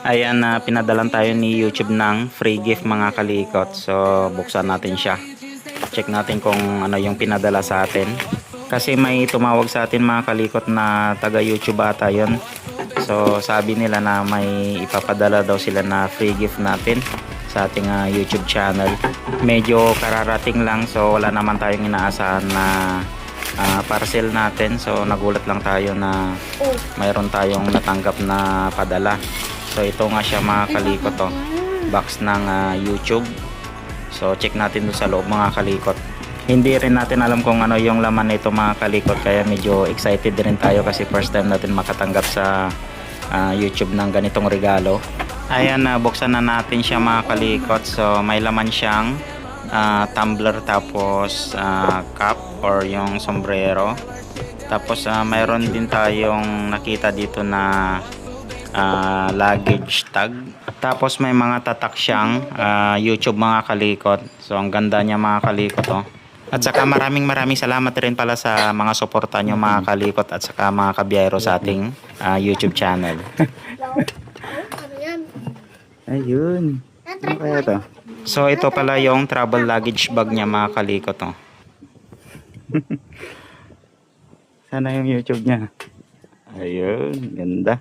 Ayan na pinadalan tayo ni YouTube ng free gift mga kalikot. So buksan natin siya. Check natin kung ano yung pinadala sa atin. Kasi may tumawag sa atin mga kalikot na taga YouTube ata yun. So sabi nila na may ipapadala daw sila na free gift natin sa ating YouTube channel. Medyo kararating lang, so wala naman tayong inaasahan na parcel natin. So nagulat lang tayo na mayroon tayong natanggap na padala. So ito nga siya mga kalikot, oh, box ng YouTube. So check natin doon sa loob mga kalikot. Hindi rin natin alam kung ano yung laman nito mga kalikot, kaya medyo excited rin tayo kasi first time natin makatanggap sa YouTube ng ganitong regalo. Ayan, buksan na natin siya mga kalikot. So may laman siyang tumbler, tapos cup or yung sombrero. Tapos mayroon din tayong nakita dito na luggage tag. Tapos may mga tatak siyang YouTube mga kalikot. So ang ganda niya mga kalikot, oh. At saka maraming salamat rin pala sa mga suporta nyo mga kalikot at saka mga kabiyero sa ating YouTube channel. Ayun. Ano kaya to? So ito pala yung travel luggage bag niya mga kalikot, oh. Sana yung YouTube niya. Ayun, ganda.